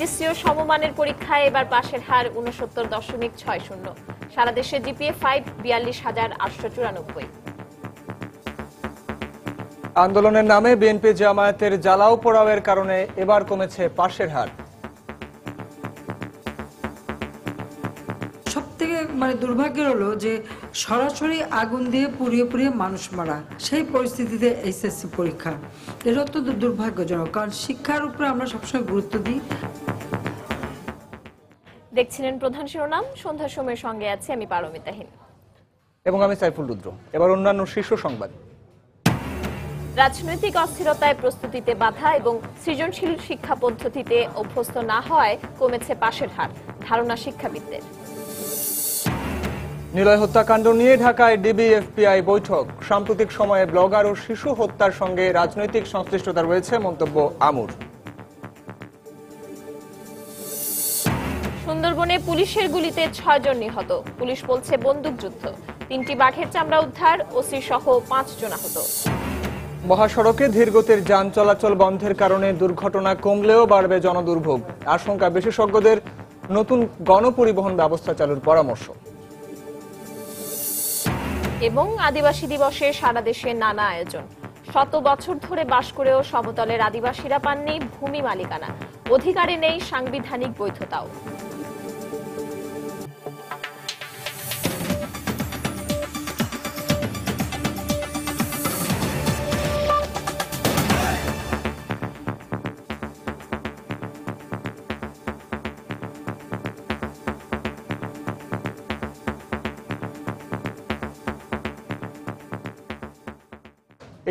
HSC ও সমমানের পরীক্ষায় এবার পাশের হার ৬৯.৬০। সারা দেশে জিপিএ 5 ৪২,৮৯৪। আন্দোলনের নামে বিএনপি জামায়াতের জ্বালাও পোড়াওয়ের কারণে এবার কমেছে পাশের হার। সবথেকে দুর্ভাগ্যের হলো যে সরাসরি আগুন দিয়ে পুড়িয়ে পুড়িয়ে মানুষ মারা, সেই পরিস্থিতিতে এইচএসসি পরীক্ষা, এটা অত্যন্ত দুর্ভাগ্যজনক। কারণ শিক্ষার উপরে আমরা সবসময় গুরুত্ব দিই। দেখছিলেন প্রধান শিরোনাম। সন্ধ্যার সময়ের সঙ্গে আছে আমি পারমিতাহীন এবং আমি সাইফুল রুদ্র। এবার অন্যান্য শীর্ষ সংবাদ। রাজনৈতিক অস্থিরতায় প্রস্তুতিতে বাধা এবং সৃজনশীল শিক্ষা পদ্ধতিতে অভ্যস্ত না হওয়ায় কমেছে পাশের হার, ধারণা শিক্ষাবিদদের। নিলয় হত্যাকাণ্ড নিয়ে ঢাকায় ডিবি-এফপিআই বৈঠক। সাম্প্রতিক সময়ে ব্লগার ও শিশু হত্যার সঙ্গে রাজনৈতিক সংশ্লিষ্টতা রয়েছে, মন্তব্য আমুর। সুন্দরবনে পুলিশের গুলিতে 6 জন নিহত, পুলিশ বলছে বন্দুকযুদ্ধ। 3টি বাঘের চামড়া উদ্ধার, ওসি সহ 5 জন আহত। মহাসড়কে ধীরগতির যান চলাচল বন্ধের কারণে দুর্ঘটনা কমলেও বাড়বে জনদুর্ভোগ। আশঙ্কা বিশেষজ্ঞদের, নতুন গণপরিবহন ব্যবস্থা চালুর পরামর্শ। এবং আদিবাসী দিবসে সারা দেশে নানা আয়োজন। শত বছর ধরে বাস করেও সমতলের আদিবাসীরা পাননি ভূমি মালিকানা, অধিকারে নেই সাংবিধানিক বৈধতাও।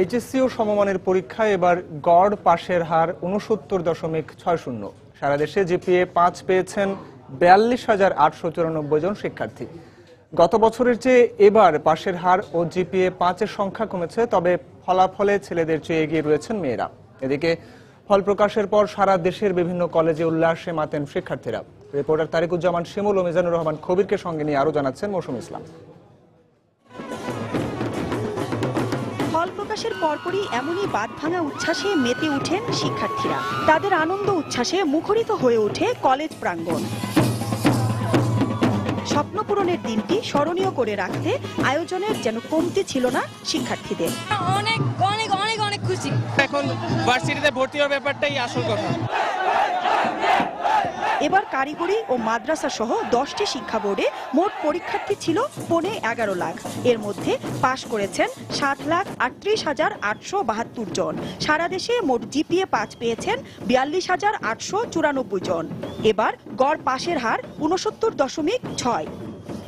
এইচএসসি ও সমমানের পরীক্ষায় এবার গড় পাশের হার ৬৯.৬০। সারা দেশে জিপিএ 5 পেয়েছেন ৪২,৮৯৪ জন শিক্ষার্থী। গত বছরের চেয়ে এবার পাশের হার ও জিপিএ 5-এর সংখ্যা কমেছে, তবে ফলাফলে ছেলেদের চেয়ে এগিয়ে রয়েছেন মেয়েরা। এদিকে ফল প্রকাশের পর সারা দেশের বিভিন্ন কলেজে উল্লাসে মাতেন শিক্ষার্থীরা। রিপোর্টার তারিকুজ্জামান শিমুল ও মিজানুর রহমান কবিরকে সঙ্গে নিয়ে আরো জানাচ্ছেন মৌসুম ইসলাম। ফল প্রকাশের পরপরই এমনই বাঁধ ভাঙা উচ্ছ্বাসে মেতে ওঠেন শিক্ষার্থীরা। তাদের আনন্দ উচ্ছ্বাসে মুখরিত হয়ে ওঠে কলেজ প্রাঙ্গণ। স্বপ্ন পূরণের দিনটি স্মরণীয় করে রাখতে আয়োজনের যেন কমতি ছিল না শিক্ষার্থীদের। অনেক অনেক অনেক অনেক খুশি। এখন ভার্সিটিতে ভর্তি হওয়ার ব্যাপারটাই আসল কথা। এবার কারিগরি ও মাদ্রাসা সহ 10টি শিক্ষা বোর্ডে মোট পরীক্ষার্থী ছিল 11.5 লাখ। এর মধ্যে পাশ করেছেন 7,38,872 জন। সারা দেশে মোট জিপিএ 5 পেয়েছেন 42,894 জন। এবার গড় পাশের হার 69.6।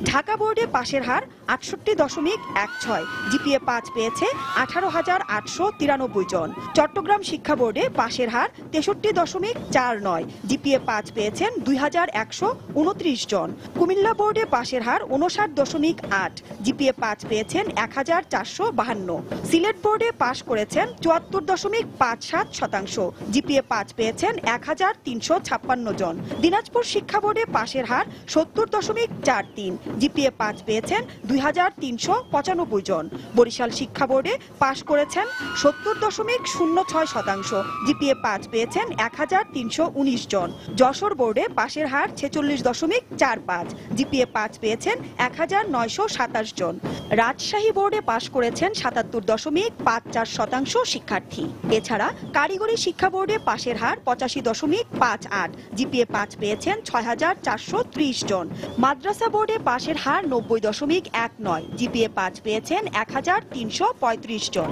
ঢাকা বোর্ডে পাশের হার 68.16। জিপিএ 5 পেয়েছে 18,893 জন। চট্টগ্রাম শিক্ষা বোর্ডে পাশের হার 63.49। জিপিএ 5 পেয়েছেন 2,129 জন। কুমিল্লা বোর্ডে পাশের হার 59.8। জিপিএ 5 পেয়েছেন 1,452। সিলেট বোর্ডে পাশ করেছেন 74.57%। জিপিএ 5 পেয়েছেন 1,356 জন। দিনাজপুর শিক্ষা বোর্ডে পাশের হার 70.43। জিপিএ 5 পেয়েছেন 2,395 জন। বরিশাল শিক্ষা বোর্ডে পাশ করেছেন 70.06%। জিপিএ 5 পেয়েছেন 1,319 জন। যশোর বোর্ডে পাশের হার 46.45। জিপিএ 5 পেয়েছেন 1,927 জন। রাজশাহী বোর্ডে পাশ করেছেন 77.54% শিক্ষার্থী। এছাড়া কারিগরি শিক্ষা বোর্ডে পাশের হার 85.58। জিপিএ 5 পেয়েছেন 6,430 জন। মাদ্রাসা বোর্ডে পাশের হার 90.19। জিপিএ 5 পেয়েছেন 1,335 জন।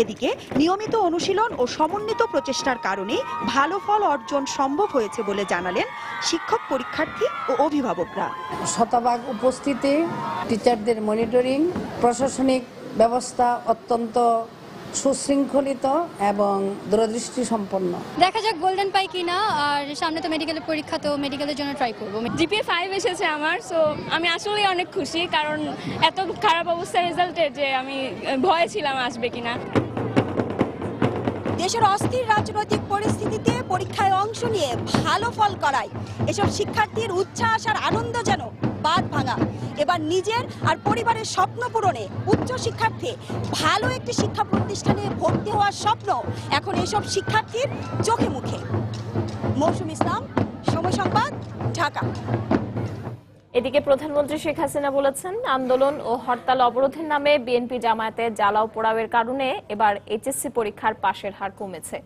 এদিকে নিয়মিত অনুশীলন ও সমন্বিত প্রচেষ্টার কারণে ভালো ফল অর্জন সম্ভব হয়েছে বলে জানালেন শিক্ষক, পরীক্ষার্থী ও অভিভাবকরা। শতভাগ উপস্থিতি, টিচারদের মনিটরিং, প্রশাসনিক ব্যবস্থা অত্যন্ত সুশৃঙ্খলিত এবং দূরদৃষ্টি সম্পন্ন। দেখা যাক গোল্ডেন পাই কিনা। আর সামনে তো মেডিকেলের পরীক্ষা, তো মেডিকেলের জন্য ট্রাই করব। জিপিএ 5 এসেছে আমার, সো আমি আসলে অনেক খুশি, কারণ এত খারাপ অবস্থার রেজাল্টের যে আমি ভয়ে ছিলাম আসবে কিনা। দেশের অস্থির রাজনৈতিক পরিস্থিতিতে পরীক্ষায় অংশ নিয়ে ভালো ফল করায় এসব শিক্ষার্থীর উচ্ছ্বাস আর আনন্দ যেন বাঁধ ভাঙা। এবার নিজের আর পরিবারের স্বপ্ন পূরণে উচ্চ শিক্ষার্থী ভালো একটি শিক্ষা প্রতিষ্ঠানে ভর্তি হওয়ার স্বপ্ন এখন এইসব শিক্ষার্থীর চোখে মুখে। মৌসুম ইসলাম, সময় সংবাদ, ঢাকা। এদিকে প্রধানমন্ত্রী শেখ হাসিনা বলেছেন, আন্দোলন ও হরতাল অবরোধের নামে বিএনপি জামায়াতের জ্বালাও পোড়াওয়ের কারণে এবার এইচএসসি পরীক্ষার পাশের হার কমেছে।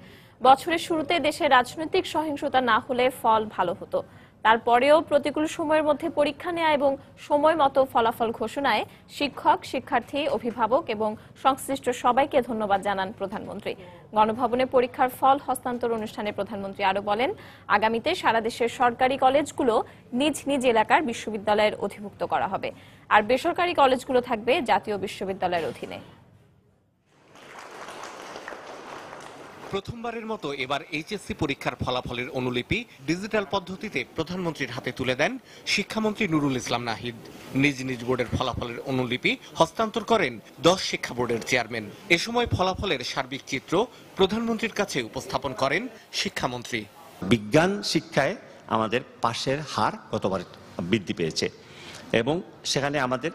বছরের শুরুতে দেশে রাজনৈতিক সহিংসতা না হলে ফল ভালো হতো। তারপরেও প্রতিকূল সময়ের মধ্যে পরীক্ষা নেওয়া এবং সময় মতো ফলাফল ঘোষণায় শিক্ষক, শিক্ষার্থী, অভিভাবক এবং সংশ্লিষ্ট সবাইকে ধন্যবাদ জানান প্রধানমন্ত্রী। গণভবনে পরীক্ষার ফল হস্তান্তর অনুষ্ঠানে প্রধানমন্ত্রী আরো বলেন, আগামীতে সারা দেশের সরকারি কলেজগুলো নিজ নিজ এলাকার বিশ্ববিদ্যালয়ের অধিভুক্ত করা হবে, আর বেসরকারি কলেজগুলো থাকবে জাতীয় বিশ্ববিদ্যালয়ের অধীনে। প্রথমবারের মতো এবার এইচএসসি পরীক্ষার ফলাফলের অনুলিপি ডিজিটাল পদ্ধতিতে প্রধানমন্ত্রীর হাতে তুলে দেন শিক্ষামন্ত্রী নুরুল ইসলাম নাহিদ। নিজ নিজ বোর্ডের ফলাফলের অনুলিপি হস্তান্তর করেন 10 শিক্ষা বোর্ডের চেয়ারম্যান। এ সময় ফলাফলের সার্বিক চিত্র প্রধানমন্ত্রীর কাছে উপস্থাপন করেন শিক্ষামন্ত্রী। বিজ্ঞান শিক্ষায় আমাদের পাশের হার গতবার বৃদ্ধি পেয়েছে এবং সেখানে আমাদের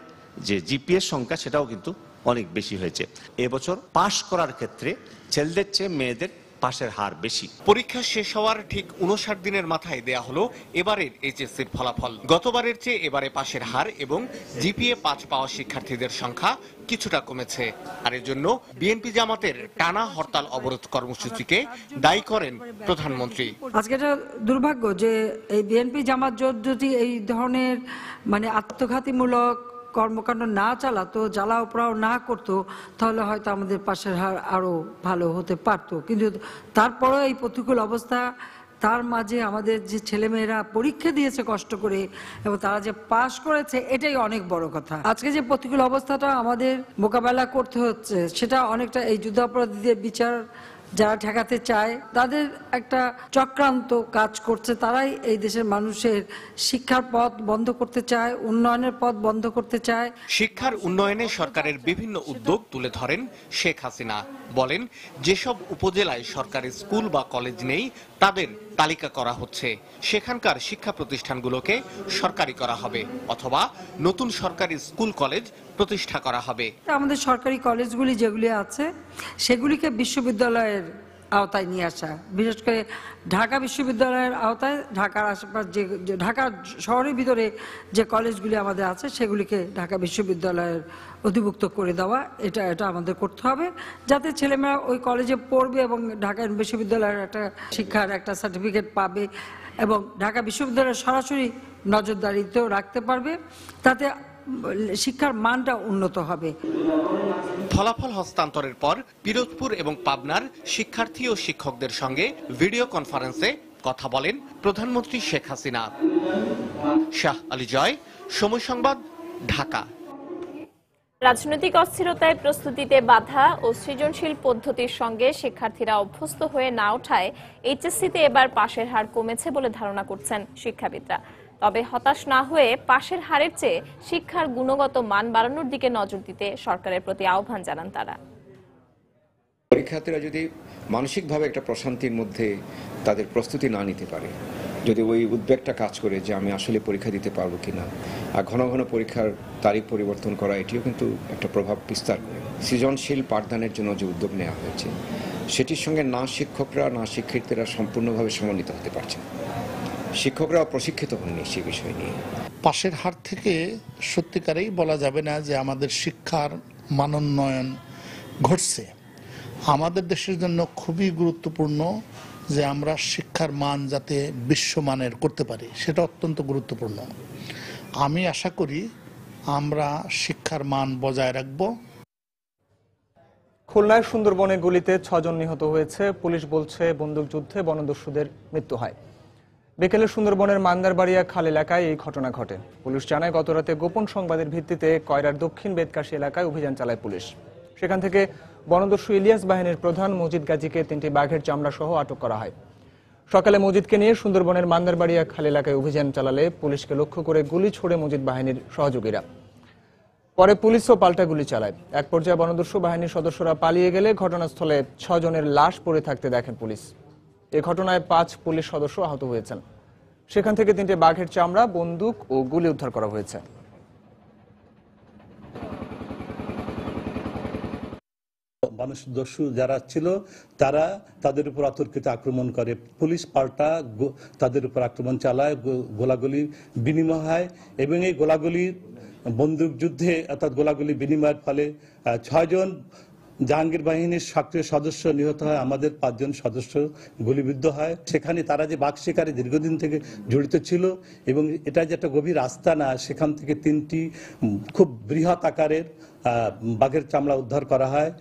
যে জিপিএর সংখ্যা সেটাও কিন্তু অনেক বেশি হয়েছে। এবছর পাশ করার ক্ষেত্রে ছেলেদের চেয়ে মেয়েদের পাশের হার বেশি। পরীক্ষা শেষ হওয়ার ঠিক 59 দিনের মাথায় দেয়া হলো এবারের এইচএসসির ফলাফল। গতবারের চেয়ে এবারে পাশের হার এবং জিপিএ 5 পাওয়া শিক্ষার্থীদের সংখ্যা কিছুটা কমেছে। আর এর জন্য বিএনপি জামাতের টানা হরতাল অবরোধ কর্মসূচিকে দায়ী করেন প্রধানমন্ত্রী। আজকে এটা দুর্ভাগ্য যে এই বিএনপি জামাত জোট যদি এই ধরনের আত্মঘাতীমূলক কর্মকাণ্ড না চালাতো, জ্বালাও পোড়াও না করতো, তাহলে হয়তো আমাদের পাশের হার আরো ভালো হতে পারতো। কিন্তু তারপরেও এই প্রতিকূল অবস্থা, তার মাঝে আমাদের যে ছেলেমেয়েরা পরীক্ষা দিয়েছে কষ্ট করে এবং তারা যে পাশ করেছে, এটাই অনেক বড় কথা। আজকে যে প্রতিকূল অবস্থাটা আমাদের মোকাবেলা করতে হচ্ছে, সেটা অনেকটা এই যুদ্ধাপরাধীদের বিচার যারা ঠেকাতে চায় তাদের একটা চক্রান্ত কাজ করছে। তারাই এই দেশের মানুষের শিক্ষার পথ বন্ধ করতে চায়, উন্নয়নের পথ বন্ধ করতে চায়। শিক্ষার উন্নয়নে সরকারের বিভিন্ন উদ্যোগ তুলে ধরেন শেখ হাসিনা। বলেন, যেসব উপজেলায় সরকারি স্কুল বা কলেজ নেই তাদের তালিকা করা হচ্ছে, সেখানকার শিক্ষা প্রতিষ্ঠানগুলোকে সরকারি করা হবে অথবা নতুন সরকারি স্কুল কলেজ প্রতিষ্ঠা করা হবে। আমাদের সরকারি কলেজগুলি যেগুলি আছে সেগুলিকে বিশ্ববিদ্যালয়ের আওতায় নিয়ে আসা, বিশেষ করে ঢাকা বিশ্ববিদ্যালয়ের আওতায় ঢাকার আশেপাশ যে ঢাকা শহরের ভিতরে যে কলেজগুলি আমাদের আছে সেগুলিকে ঢাকা বিশ্ববিদ্যালয়ের অধিভুক্ত করে দেওয়া, এটা আমাদের করতে হবে, যাতে ছেলেমেয়েরা ওই কলেজে পড়বে এবং ঢাকা বিশ্ববিদ্যালয়ের একটা শিক্ষার একটা সার্টিফিকেট পাবে এবং ঢাকা বিশ্ববিদ্যালয়ের সরাসরি নজরদারিতেও রাখতে পারবে, তাতে শিক্ষার মানটা উন্নত হবে। ফলাফল হস্তান্তরের পর পিরোজপুর এবং পাবনার শিক্ষার্থী ও শিক্ষকদের সঙ্গে ভিডিও কনফারেন্সে কথা বলেন প্রধানমন্ত্রী শেখ হাসিনা। শাহ আলী জয়, সময় সংবাদ, ঢাকা। রাজনৈতিক অস্থিরতায় প্রস্তুতিতে বাধা ও সৃজনশীল পদ্ধতির সঙ্গে শিক্ষার্থীরা অভ্যস্ত হয়ে না ওঠায় এইচএসসিতে এবার পাশের হার কমেছে বলে ধারণা করছেন শিক্ষাবিদরা। তবে হতাশ না হয়ে পাশের হারের চেয়ে শিক্ষার গুণগত মান বাড়ানোর দিকে নজর দিতে সরকারের প্রতি আহ্বান জানান তারা। পরীক্ষার্থীরা যদি মানসিকভাবে একটা প্রশান্তির মধ্যে তাদের প্রস্তুতি না নিতে পারে, যদি ওই উদ্বেগটা কাজ করে যে আমি আসলে পরীক্ষা দিতে পারবো কিনা, আর ঘন ঘন পরীক্ষার তারিখ পরিবর্তন করা, এটিও কিন্তু একটা প্রভাব বিস্তার করে। সৃজনশীল পাঠদানের জন্য যে উদ্যোগ নেওয়া হয়েছে সেটির সঙ্গে না শিক্ষকরা না শিক্ষার্থীরা সম্পূর্ণভাবে সমন্বিত হতে পারছেন, শিক্ষকরা প্রশিক্ষিত হননি সে বিষয় নিয়ে। পাশের হার থেকে সত্যিকারেই বলা যাবে না যে আমাদের শিক্ষার মানোন্নয়ন ঘটছে। আমাদের দেশের জন্য খুবই গুরুত্বপূর্ণ যে আমরা শিক্ষার মান যাতে বিশ্বমানের করতে পারি, সেটা অত্যন্ত গুরুত্বপূর্ণ। আমি আশা করি আমরা শিক্ষার মান বজায় রাখব। খুলনার সুন্দরবনে গুলিতে 6 জন নিহত হয়েছে। পুলিশ বলছে বন্দুকযুদ্ধে বনদস্যুদের মৃত্যু হয়। বিকেলে সুন্দরবনের মান্দারবাড়িয়া খাল এলাকায় এই ঘটনা ঘটে। পুলিশ জানায়, গতরাতে গোপন সংবাদের ভিত্তিতে কয়রার দক্ষিণ বেদকাশী এলাকায় অভিযান চালায় পুলিশ। সেখান থেকে বনদস্যু ইলিয়াস বাহিনীর প্রধান মজিদ গাজীকে 3টি বাঘের চামড়া সহ আটক করা হয়। সকালে মজিদকে নিয়ে সুন্দরবনের মান্দারবাড়িয়া খাল এলাকায় অভিযান চালালে পুলিশকে লক্ষ্য করে গুলি ছোড়ে মজিদ বাহিনীর সহযোগীরা। পরে পুলিশও পাল্টা গুলি চালায়। এক পর্যায়ে বনদস্যু বাহিনীর সদস্যরা পালিয়ে গেলে ঘটনাস্থলে 6 জনের লাশ পড়ে থাকতে দেখেন পুলিশ। এ ঘটনায় 5 পুলিশ সদস্য আহত হয়েছেন। সেখান থেকে 3টে বাঘের চামড়া, বন্দুক ও গুলি উদ্ধার করা হয়েছে। মানুষ দস্যু যারা ছিল তারা তাদের উপর অতর্কিত আক্রমণ করে, পুলিশ পাল্টা তাদের উপর আক্রমণ চালায়, গোলাগুলি বিনিময় হয় এবং এই গোলাগুলি বন্দুক যুদ্ধে অর্থাৎ গোলাগুলি বিনিময়ের ফলে 6 জন জাহাঙ্গীর বাহিনীর সক্রিয় সদস্য নিহত হয়, আমাদের 5 জন সদস্য গুলিবিদ্ধ হয়। সেখানে তারা যে বাঘ শিকারে দীর্ঘদিন থেকে জড়িত ছিল এবং এটা যে একটা গভীর আস্তানা, সেখান থেকে 3টি খুব বৃহৎ আকারের বাঘের চামড়া উদ্ধার করা হয়।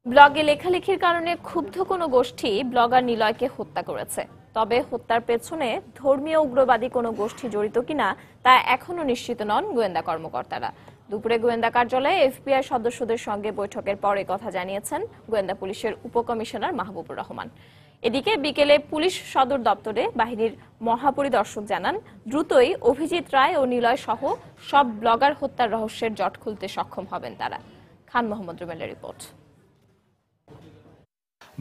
ব্লগে লেখালেখির কারণে ক্ষুব্ধ কোনো গোষ্ঠী ব্লগার নিলয়কে হত্যা করেছে। তবে হত্যার পেছনে ধর্মীয় উগ্রবাদী কোনো গোষ্ঠী জড়িত কিনা তা এখনো নিশ্চিত নন গোয়েন্দা কর্মকর্তারা। দুপুরে গোয়েন্দা কার্যালয়ে এফবিআই সদস্যদের সঙ্গে বৈঠকের পরে কথা জানিয়েছেন গোয়েন্দা পুলিশের উপকমিশনার মাহবুবুর রহমান। এদিকে বিকেলে পুলিশ সদর দপ্তরে বাহিনীর মহাপরিদর্শক জানান, দ্রুতই অভিজিৎ রায় ও নিলয় সহ সব ব্লগার হত্যার রহস্যের জট খুলতে সক্ষম হবেন তারা। খান মোহাম্মদ রুমেলের রিপোর্ট।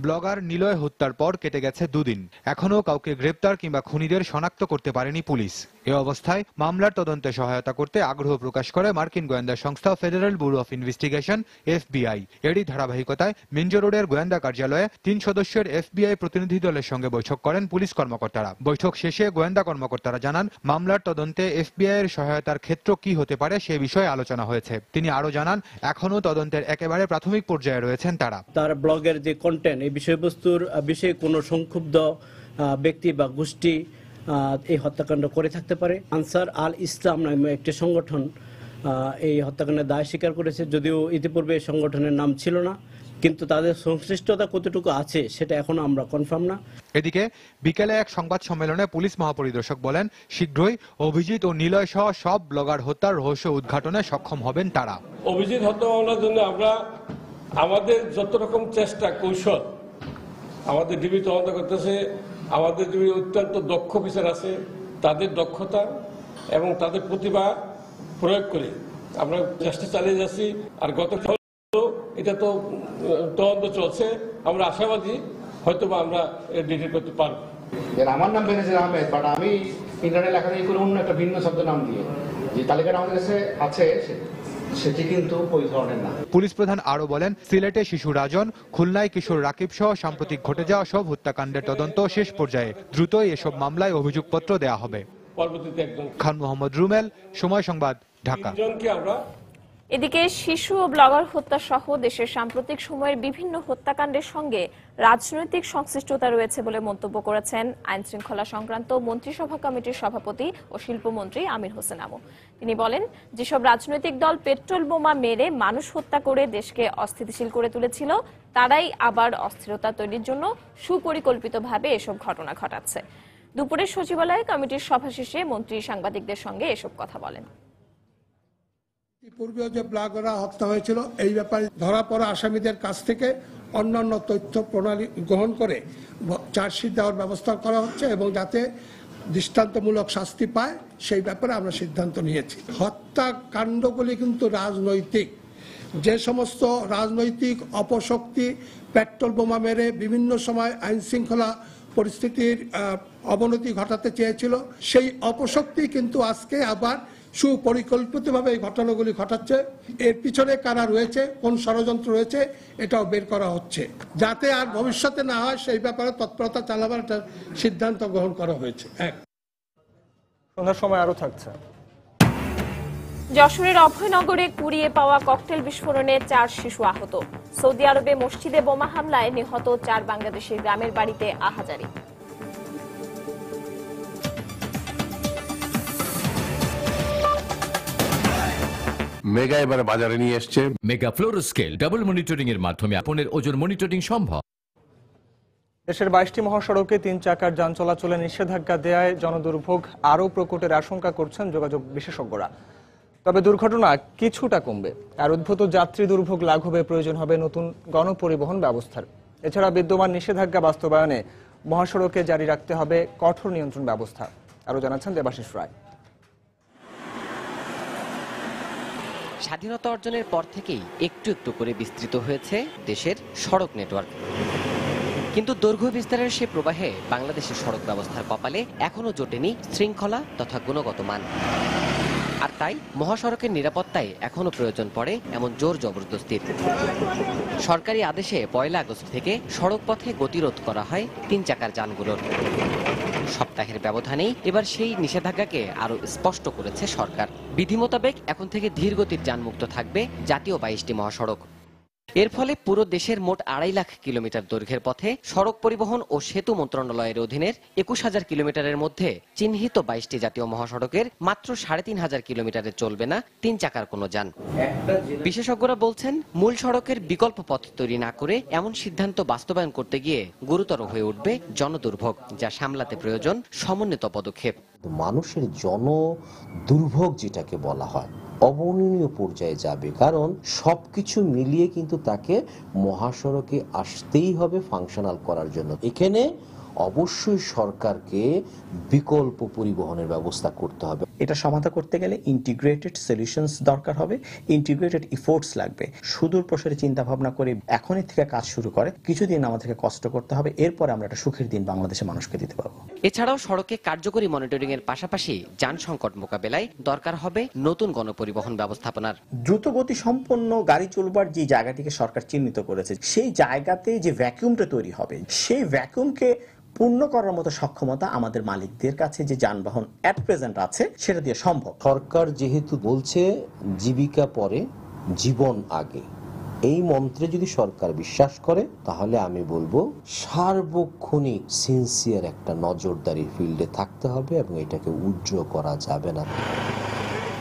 ব্লগার নিলয় হত্যার পর কেটে গেছে 2 দিন, এখনো কাউকে গ্রেপ্তার কিংবা খুনিদের শনাক্ত করতে পারেনি পুলিশ। এ অবস্থায় মামলার তদন্তে সহায়তা করতে আগ্রহ প্রকাশ করে মার্কিন গোয়েন্দা সংস্থা federal bureau of investigation FBI. এরই ধারাবাহিকতায় মিঞ্জো রোডের গোয়েন্দা কার্যালয়ে 3 সদস্যের এফবিআই প্রতিনিধি দলের সঙ্গে বৈঠক করেন পুলিশ কর্মকর্তারা। বৈঠক শেষে গোয়েন্দা কর্মকর্তারা জানান, মামলার তদন্তে এফবিআই এর সহায়তার ক্ষেত্র কি হতে পারে সে বিষয়ে আলোচনা হয়েছে। তিনি আরো জানান, এখনো তদন্তের একেবারে প্রাথমিক পর্যায়ে রয়েছেন তারা। তার ব্লগের যে কন্টেন্ট, এই বিষয়বস্তুর বিষয়ে কোনো সংক্ষুব্ধ ব্যক্তি বা গোষ্ঠী এই হত্যাকাণ্ড করে থাকতে পারে। আনসার আল ইসলাম নামে একটি সংগঠন এই হত্যাকাণ্ডের দায় স্বীকার করেছে, যদিও ইতিপূর্বে এই সংগঠনের নাম ছিল না, কিন্তু তাদের সংশ্লিষ্টতা কতটুকু আছে সেটা এখনো আমরা কনফার্ম না। এদিকে বিকেলে এক সংবাদ সম্মেলনে পুলিশ মহাপরিদর্শক বলেন, শীঘ্রই অভিজিৎ ও নিলয় সহ সব ব্লগার হত্যার রহস্য উদ্ঘাটনে সক্ষম হবেন তারা। অভিজিৎ হত্যা মামলার জন্য আমরা আমাদের যত রকম চেষ্টা কৌশল আমাদের ডিবি তদন্ত করতেছে। আমাদের ডিবি অত্যন্ত দক্ষ অফিসার আছে, তাদের দক্ষতা এবং তাদের প্রতিভা প্রয়োগ করে আমরা চেষ্টা চালিয়ে যাচ্ছি। আর গত এটা তো তদন্ত চলছে, আমরা আশাবাদী হয়তোবা আমরা ডিটেক্ট করতে পারবো। আমার নাম বেনজির আহমেদ, বাট আমি ইন্টারনেট লেখালেখি করে অন্য একটা ভিন্ন শব্দ নাম দিয়ে যে তালিকাটা আমাদের কাছে আছে সেটি কিন্তু ওই ধরনের না। পুলিশ প্রধান আরো বলেন, সিলেটে শিশু রাজন, খুলনায় কিশোর রাকিব সহ সাম্প্রতিক ঘটে যাওয়া সব হত্যাকাণ্ডের তদন্ত শেষ পর্যায়ে, দ্রুতই এসব মামলায় অভিযোগপত্র দেওয়া হবে। খান মোহাম্মদ রুমেল, সময় সংবাদ, ঢাকা। এদিকে শিশু ও ব্লগার হত্যা সহ দেশের সাম্প্রতিক সময়ের বিভিন্ন হত্যাকাণ্ডের সঙ্গে রাজনৈতিক সংশ্লিষ্টতা রয়েছে বলে মন্তব্য করেছেন আইন শৃঙ্খলা সংক্রান্ত মন্ত্রিসভা কমিটির সভাপতি ও শিল্পমন্ত্রী আমির হোসেন আমু। তিনি বলেন, যেসব রাজনৈতিক দল পেট্রোল বোমা মেরে মানুষ হত্যা করে দেশকে অস্থিতিশীল করে তুলেছিল, তারাই আবার অস্থিরতা তৈরির জন্য সুপরিকল্পিতভাবে এসব ঘটনা ঘটাচ্ছে। দুপুরে সচিবালয়ে কমিটির সভা শেষে মন্ত্রী সাংবাদিকদের সঙ্গে এসব কথা বলেন। পূর্বেও যে ব্লগাররা হত্যা হয়েছিল, এই ব্যাপারে ধরা পড়া আসামিদের কাছ থেকে অন্যান্য তথ্য প্রণালী গ্রহণ করে চার্জশিট দেওয়ার ব্যবস্থা করা হচ্ছে এবং যাতে দৃষ্টান্তমূলক শাস্তি পায় সেই ব্যাপারে আমরা সিদ্ধান্ত নিয়েছি। হত্যাকাণ্ডগুলি কিন্তু রাজনৈতিক, যে সমস্ত রাজনৈতিক অপশক্তি পেট্রোল বোমা মেরে বিভিন্ন সময় আইন শৃঙ্খলা পরিস্থিতির অবনতি ঘটাতে চেয়েছিল, সেই অপশক্তি কিন্তু আজকে আবার সুপরিকল্পিতভাবে এই ঘটনাগুলি ঘটাচ্ছে। এর পিছনে কারা রয়েছে, কোন ষড়যন্ত্র রয়েছে, এটাও বের করা হচ্ছে, যাতে আর ভবিষ্যতে না হয় সেই ব্যাপারে তৎপরতা চালাবার একটা সিদ্ধান্ত গ্রহণ করা হয়েছে। সন্ধ্যার সময় আরো থাকছে। যশোরের অভয়নগরে কুড়িয়ে পাওয়া ককটেল বিস্ফোরণে 4 শিশু আহত। সৌদি আরবে মসজিদে বোমা হামলায় নিহত 4 বাংলাদেশি গ্রামের বাড়িতে আহাজারি। মেগা এবারে বাজারে নিয়ে এসছে মেগা ফ্লোরোস্কেল ডাবল মনিটরিং এর মাধ্যমে আপনার ওজন মনিটরিং সম্ভব। দেশের 22টি মহাসড়কে 3 চাকার যান চলাচলে নিষেধাজ্ঞা দেয়ায় জনদুর্ভোগ আরও প্রকটের আশঙ্কা করছেন যোগাযোগ বিশেষজ্ঞরা। তবে দুর্ঘটনা কিছুটা কমবে, আর উদ্ভূত যাত্রী দুর্ভোগ লাঘবে প্রয়োজন হবে নতুন গণপরিবহন ব্যবস্থার। এছাড়া বিদ্যমান নিষেধাজ্ঞা বাস্তবায়নে মহাসড়কে জারি রাখতে হবে কঠোর নিয়ন্ত্রণ ব্যবস্থা। আরও জানাচ্ছেন দেবাশিস রায়। স্বাধীনতা অর্জনের পর থেকেই একটু একটু করে বিস্তৃত হয়েছে দেশের সড়ক নেটওয়ার্ক, কিন্তু দৈর্ঘ্য বিস্তারের সে প্রবাহে বাংলাদেশের সড়ক ব্যবস্থার কপালে এখনো জোটেনি শৃঙ্খলা তথা গুণগত মান। আর তাই মহাসড়কের নিরাপত্তায় এখনো প্রয়োজন পড়ে এমন জোর জবরদস্তির। সরকারি আদেশে 1 আগস্ট থেকে সড়ক পথে গতিরোধ করা হয় 3 চাকার যানগুলোর। সপ্তাহের ব্যবধানেই এবার সেই নিষেধাজ্ঞাকে আরো স্পষ্ট করেছে সরকার। বিধি মোতাবেক এখন থেকে ধীরগতির যানমুক্ত থাকবে জাতীয় 22টি মহাসড়ক। এর ফলে পুরো দেশের মোট 2.5 লাখ কিলোমিটার দৈর্ঘ্যের পথে সড়ক পরিবহন ও সেতু মন্ত্রণালয়ের অধীনের 21,000 কিলোমিটারের মধ্যে চিহ্নিত 22টি জাতীয় মহাসড়কের মাত্র 3,500 কিলোমিটারে চলবে না 3 চাকার কোনো যান। বিশেষজ্ঞরা বলছেন, মূল সড়কের বিকল্প পথ তৈরি না করে এমন সিদ্ধান্ত বাস্তবায়ন করতে গিয়ে গুরুতর হয়ে উঠবে জনদুর্ভোগ, যা সামলাতে প্রয়োজন সমন্বিত পদক্ষেপ। মানুষের জন দুর্ভোগ যেটাকে বলা হয় অবর্ণনীয় পর্যায়ে যাবে, কারণ সবকিছু মিলিয়ে কিন্তু তাকে মহাসড়কে আসতেই হবে ফাংশনাল করার জন্য। এখানে অবশ্যই সরকারকে বিকল্প পরিবহনের ব্যবস্থা করতে হবে। এটা সমাধান করতে গেলে ইন্টিগ্রেটেড সলিউশনস দরকার হবে, ইন্টিগ্রেটেড ইফোর্টস লাগবে। সুদূর প্রসারে চিন্তা ভাবনা করে এখনই থেকে কাজ শুরু করে কিছুদিন আমাদেরকে কষ্ট করতে হবে, এরপর আমরা একটা সুখের দিন বাংলাদেশের মানুষকে দিতে পারবো। এছাড়াও সড়কে কার্যকরী মনিটরিং এর পাশাপাশি যান সংকট মোকাবেলায় দরকার হবে নতুন গণপরিবহন ব্যবস্থাপনার। দ্রুত গতি সম্পন্ন গাড়ি চলবার যে জায়গাটিকে সরকার চিহ্নিত করেছে, সেই জায়গাতে যে ভ্যাকুয়ামটা তৈরি হবে, সেই ভ্যাকুয়ামকে পূর্ণ করার মতো সক্ষমতা আমাদের মালিকদের কাছে যে যানবাহন এট প্রেজেন্ট আছে সেটা দিয়ে সম্ভব। সরকার যেহেতু বলছে জীবিকা পরে জীবন আগে, এই মন্ত্রে যদি সরকার বিশ্বাস করে তাহলে আমি বলবো সার্বক্ষণিক সিনসিয়ার একটা নজরদারি ফিল্ডে থাকতে হবে এবং এটাকে উজ্জ্বল করা যাবে না।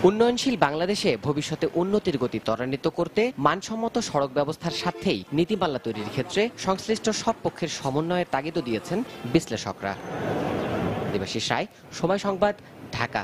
উন্নয়নশীল বাংলাদেশে ভবিষ্যতে উন্নতির গতি ত্বরান্বিত করতে মানসম্মত সড়ক ব্যবস্থার সাথেই নীতিমালা তৈরির ক্ষেত্রে সংশ্লিষ্ট সব পক্ষের সমন্বয়ের তাগিদও দিয়েছেন বিশ্লেষকরা। দেবাশিস রায়, সময় সংবাদ, ঢাকা।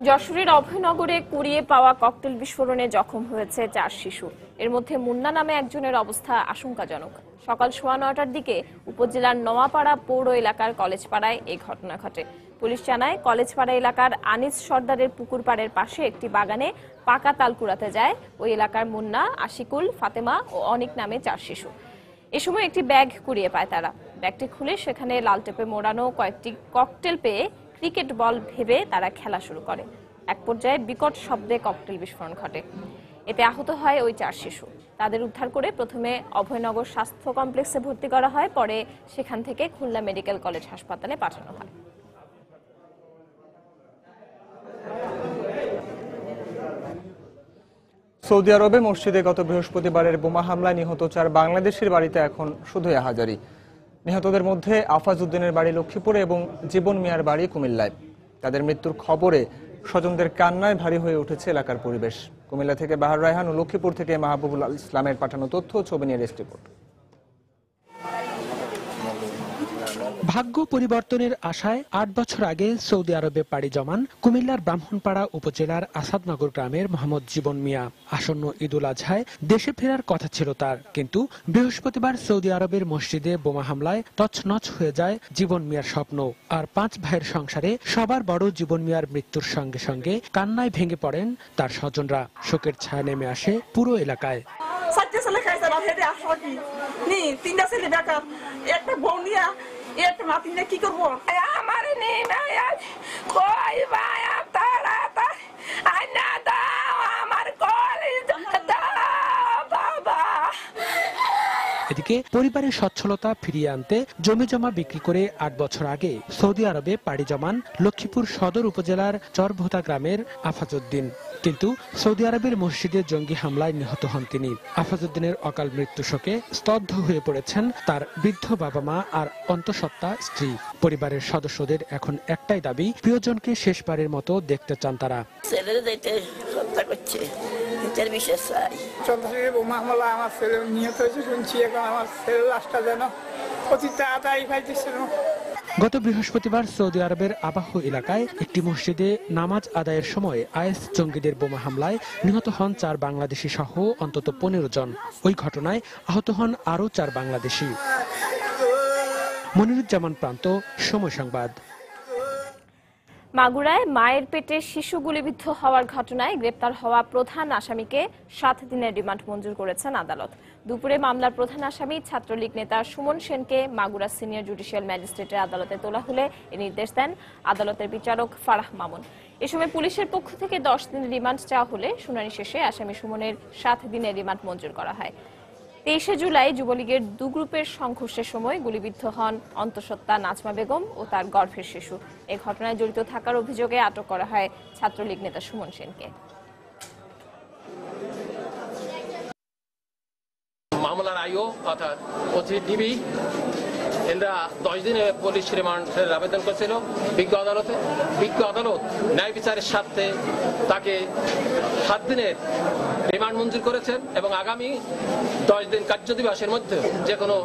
যশোরের অভয়নগরে কুড়িয়ে পাওয়া ককটেল বিস্ফোরণে জখম হয়েছে 4 শিশু। এর মধ্যে মুন্না নামে একজনের অবস্থা আশঙ্কাজনক। সকাল 9:15টার দিকে উপজেলার নোয়াপাড়া পৌর এলাকার কলেজপাড়ায় এই ঘটনা ঘটে। পুলিশ জানায়, কলেজপাড়া এলাকার আনিস সর্দারের পুকুর পাড়ের পাশে একটি বাগানে পাকা তাল কুড়াতে যায় ওই এলাকার মুন্না, আশিকুল, ফাতেমা ও অনিক নামে 4 শিশু। এ সময় একটি ব্যাগ কুড়িয়ে পায় তারা। ব্যাগটি খুলে সেখানে লাল টেপে মোড়ানো কয়েকটি ককটেল পেয়ে ক্রিকেট বল ভেবে তারা খেলা শুরু করে। এক পর্যায়ে বিকট শব্দে ককটেল বিস্ফোরণ ঘটে। এতে আহত হয় ওই 4 শিশু। তাদের উদ্ধার করে প্রথমে অভয়নগর স্বাস্থ্য কমপ্লেক্সে ভর্তি করা হয়, পরে সেখান থেকে খুলনা মেডিকেল কলেজ হাসপাতালে পাঠানো হয়। সৌদি আরবে মসজিদে গত বৃহস্পতিবারের বোমা হামলায় নিহত 4 বাংলাদেশের বাড়িতে এখন শুধু হাজারি। নিহতদের মধ্যে আফাজ উদ্দিনের বাড়ি লক্ষ্মীপুরে এবং জীবন মিয়ার বাড়ি কুমিল্লায়। তাদের মৃত্যুর খবরে স্বজনদের কান্নায় ভারী হয়ে উঠেছে এলাকার পরিবেশ। কুমিল্লা থেকে বাহার রায়হান ও লক্ষ্মীপুর থেকে মাহবুবুল ইসলামের পাঠানো তথ্য, ছবি নিয়ে ডেস্ক রিপোর্ট। ভাগ্য পরিবর্তনের আশায় 8 বছর আগে সৌদি আরবে পাড়ি জমান কুমিল্লার ব্রাহ্মণপাড়া উপজেলার আসাদনগর গ্রামের মোহাম্মদ জীবন মিয়া। আসন্ন ঈদুল আজহায় দেশে ফেরার কথা ছিল তার, কিন্তু বৃহস্পতিবার সৌদি আরবের মসজিদে বোমা হামলায় তছনছ হয়ে যায় জীবন মিয়ার স্বপ্ন। আর 5 ভাইয়ের সংসারে সবার বড় জীবন মিয়ার মৃত্যুর সঙ্গে সঙ্গে কান্নায় ভেঙে পড়েন তার স্বজনরা। শোকের ছায়া নেমে আসে পুরো এলাকায়। কি করবো আমার এদিকে পরিবারের সচ্ছলতা ফিরিয়ে আনতে জমি জমা বিক্রি করে 8 বছর আগে সৌদি আরবে পাড়ি জমান লক্ষ্মীপুর সদর উপজেলার চরভোতা গ্রামের আফাজ উদ্দিন। কিন্তু সৌদি আরবের মসজিদে জঙ্গি হামলায় নিহত হন তিনি। আফাজ উদ্দিনের অকাল মৃত্যু শোকে স্তব্ধ হয়ে পড়েছেন তার বৃদ্ধ বাবা মা আর অন্তঃসত্ত্বা স্ত্রী। পরিবারের সদস্যদের এখন একটাই দাবি, প্রিয়জনকে শেষবারের মতো দেখতে চান তারা। আমার ছেলে নিহত হয়েছে শুনছি, এখন আমার ছেলে লাশটা যেন অতি তাড়াতাড়ি পাইতেছে। গত বৃহস্পতিবার সৌদি আরবের আবাহ এলাকায় একটি মসজিদে নামাজ আদায়ের সময় আইএস জঙ্গিদের বোমা হামলায় নিহত হন 4 বাংলাদেশি সহ অন্তত 15 জন। ওই ঘটনায় আহত হন আরও 4 বাংলাদেশি। মনিরুজ্জামান প্রান্ত, সময় সংবাদ। মাগুরায় মায়ের পেটে শিশু গুলিবিদ্ধ হওয়ার ঘটনায় গ্রেপ্তার হওয়া প্রধান আসামিকে 7 দিনের রিমান্ড মঞ্জুর করেছেন আদালত। দুপুরে মামলার প্রধান আসামি ছাত্রলীগ নেতা সুমন সেনকে মাগুরা সিনিয়র জুডিশিয়াল ম্যাজিস্ট্রেটের আদালতে তোলা হলে এ নির্দেশ দেন আদালতের বিচারক ফারাহ মামুন। এ সময় পুলিশের পক্ষ থেকে 10 দিনের রিমান্ড চাওয়া হলে শুনানি শেষে আসামি সুমনের 7 দিনের রিমান্ড মঞ্জুর করা হয়। 23 জুলাই যুবলীগের দু গ্রুপের সংঘর্ষের সময় গুলিবিদ্ধ হন অন্তঃসত্ত্বা নাজমা বেগম ও তার গর্ভের শিশু। এই ঘটনায় জড়িত থাকার অভিযোগে আটক করা হয় ছাত্রলীগ নেতা সুমন সেনকে। মামলার আইও অর্থাৎ ওসি ডিবি এরা 10 দিনে পুলিশ রিমান্ডের আবেদন করেছিল বিজ্ঞ আদালতে। বিজ্ঞ আদালত ন্যায় বিচারের স্বার্থে তাকে 7 দিনের রিমান্ড মঞ্জুর করেছেন এবং আগামী 10 দিন কার্যদিবসের মধ্যে যে কোনো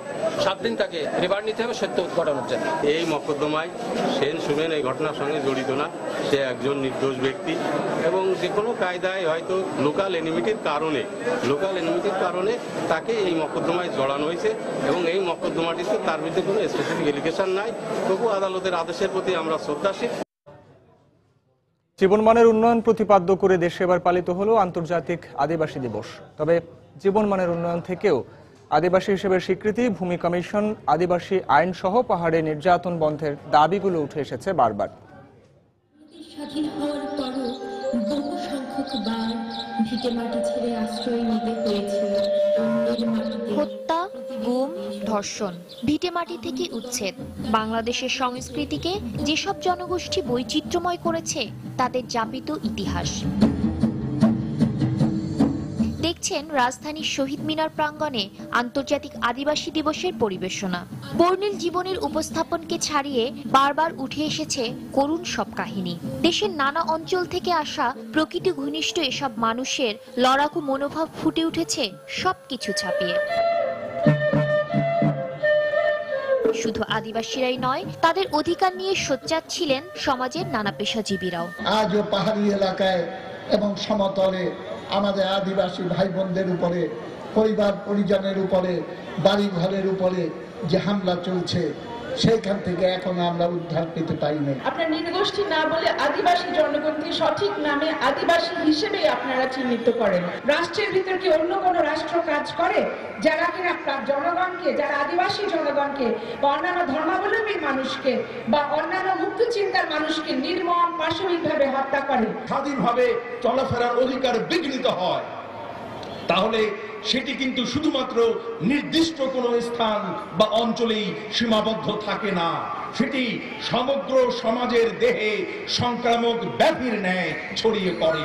7 দিন তাকে রিমান্ড নিতে হবে সত্য উদ্ঘাটনের জন্য। এই মকদ্দমায় সেন সুমেন এই ঘটনার সঙ্গে জড়িত না, সে একজন নির্দোষ ব্যক্তি এবং যে কোনো কায়দায় হয়তো লোকাল এনিমিটির কারণে তাকে এই মকদ্দমায় জড়ানো হয়েছে এবং এই মকদ্দমাটিতে তার বিরুদ্ধে কোনো স্পেসিফিক এলিগেশন নাই। তবু আদালতের আদেশের প্রতি আমরা শ্রদ্ধাশীল। জীবনমানের উন্নয়ন প্রতিপাদ্য করে দেশে এবার পালিত হলো আন্তর্জাতিক আদিবাসী দিবস। তবে জীবনমানের উন্নয়ন থেকেও আদিবাসী হিসেবে স্বীকৃতি, ভূমি কমিশন, আদিবাসী আইন সহ পাহাড়ে নির্যাতন বন্ধের দাবিগুলো উঠে এসেছে বারবার। স্বাধীন হওয়ার পরও বহু সংখ্যক বার ভিটেমাটি ছেড়ে আশ্রয় নিতে হয়েছে। হত্যা, গুম, ধর্ষণ, ভিটেমাটি থেকে উচ্ছেদ বাংলাদেশের সংস্কৃতিকে যেসব জনগোষ্ঠী বৈচিত্র্যময় করেছে তাদের যাপিত ইতিহাস। দেখছেন রাজধানীর শহীদ মিনার প্রাঙ্গণে আন্তর্জাতিক আদিবাসী দিবসের পরিবেশনা। বর্ণিল জীবনের উপস্থাপনকে ছাড়িয়ে বারবার উঠে এসেছে করুণ সব কাহিনী। দেশের নানা অঞ্চল থেকে আসা প্রকৃতি ঘনিষ্ঠ এসব মানুষের লড়াকু মনোভাব ফুটে উঠেছে সবকিছু ছাপিয়ে। শুধু আদিবাসীরাই নয়, তাদের অধিকার নিয়ে সোচ্চার ছিলেন সমাজের নানা পেশাজীবীরাও। আজও পাহাড়ি এলাকায় এবং সমতলে আমাদের আদিবাসী ভাই বোনদের উপরে, পরিবার পরিজনের উপরে, বাড়ি ঘরের উপরে যে হামলা চলছে, সেইখান থেকে এখন আমরা উদ্ধার পেতে পারিনি। আপনার নির্গোষ্ঠী না বলে আদিবাসী জনগণকে সঠিক নামে আদিবাসী হিসেবে আপনারা চিহ্নিত করেন। রাষ্ট্রের ভিতর কি অন্য কোনো রাষ্ট্র কাজ করে যারা কিনা জনগণকে, যারা আদিবাসী জনগণকে বা অন্যান্য ধর্মাবলম্বী মানুষকে বা অন্যান্য মুক্ত চিন্তার মানুষকে নির্মম পাশবিকভাবে হত্যা করে, স্বাধীনভাবে চলাফেরার অধিকার বিঘ্নিত হয়, তাহলে সেটি কিন্তু শুধুমাত্র নির্দিষ্ট কোনো স্থান বা অঞ্চলেই সীমাবদ্ধ থাকে না, সেটি সমগ্র সমাজের দেহে সংক্রামক ব্যাধির ন্যায় ছড়িয়ে পড়ে।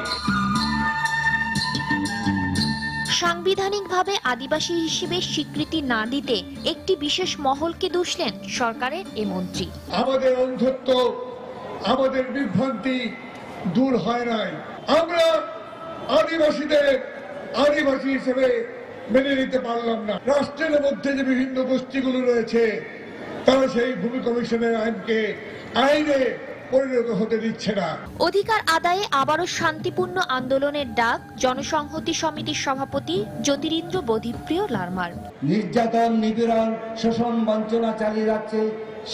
সাংবিধানিকভাবে আদিবাসী হিসেবে স্বীকৃতি না দিতে একটি বিশেষ মহলকে দুষলেন সরকারের এ মন্ত্রী। আমাদের অন্ধত্ব, আমাদের বিভ্রান্তি দূর হয় নাই। আমরা আদিবাসীদের আদিবাসী হিসেবে মেনে নিতে পারলাম না। রাষ্ট্রের মধ্যে যে বিভিন্ন গোষ্ঠীগুলো রয়েছে তারা সেই ভূমি কমিশনের আইনকে আইনে পরিণত হতে দিচ্ছে না। অধিকার আদায়ে আবারও শান্তিপূর্ণ আন্দোলনের ডাক জনসংহতি সমিতির সভাপতি জ্যোতিরিন্দ্র বোধিপ্রিয় লারমার। নির্যাতন, নিপীড়ন, শোষণ, বঞ্চনা চালিয়ে যাচ্ছে,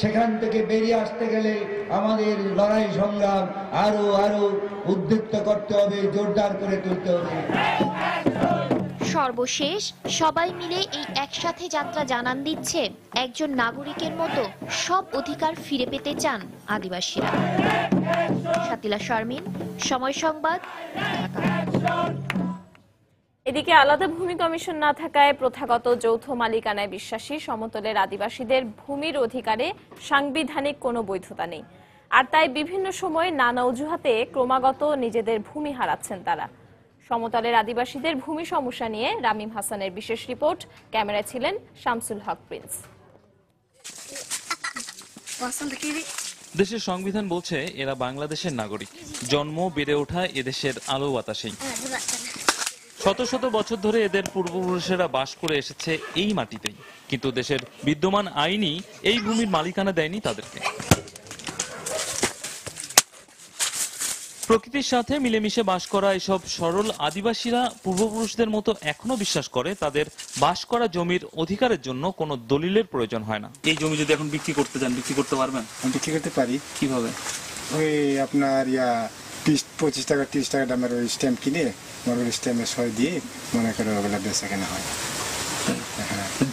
সেখান থেকে বেরিয়ে আসতে গেলে আমাদের লড়াই সংগ্রাম আরো উদ্দীপ্ত করতে হবে, জোরদার করে তুলতে হবে। সর্বশেষ সবাই মিলে এই একসাথে যাত্রা জানান দিচ্ছে একজন নাগরিকের মতো সব অধিকার ফিরে পেতে চান আদিবাসীরা। শাতিলা শারমিন, সময় সংবাদ, ঢাকা। এদিকে আলাদা ভূমি কমিশন না থাকায় প্রথাগত যৌথ মালিকানায় বিশ্বাসী সমতলের আদিবাসীদের ভূমির অধিকারে সাংবিধানিক কোনো বৈধতা নেই, আর তাই বিভিন্ন সময় নানা অজুহাতে ক্রমাগত নিজেদের ভূমি হারাচ্ছেন তারা। সমতলের আদিবাসীদের ভূমি সমস্যা নিয়ে রামিম হাসানের বিশেষ রিপোর্ট। ক্যামেরায় ছিলেন শামসুল হক প্রিন্স। দেশের সংবিধান বলছে এরা বাংলাদেশের নাগরিক, জন্ম বেড়ে ওঠা এদেশের আলো বাতাসেই। শত শত বছর ধরে এদের পূর্বপুরুষেরা বাস করে এসেছে এই মাটিতেই, কিন্তু দেশের বিদ্যমান আইনই এই ভূমির মালিকানা দেয়নি তাদেরকে। প্রকৃতির সাথে মিলেমিশে বাস করা এসব সরল আদিবাসীরা পূর্বপুরুষদের মতো এখনো বিশ্বাস করে তাদের বাস করা জমির অধিকারের জন্য কোনো দলিলের প্রয়োজন হয় না। এই জমি যদি এখন বিক্রি করতে চান, বিক্রি করতে পারবেন? বিক্রি করতে পারি। কিভাবে? ওই আপনার 25 টাকা 30 টাকা দামের ওই স্ট্যাম্প কিনে ওই স্ট্যাম্পে সই দিয়ে মনে করে ওগুলো বেচা কেনা হয়।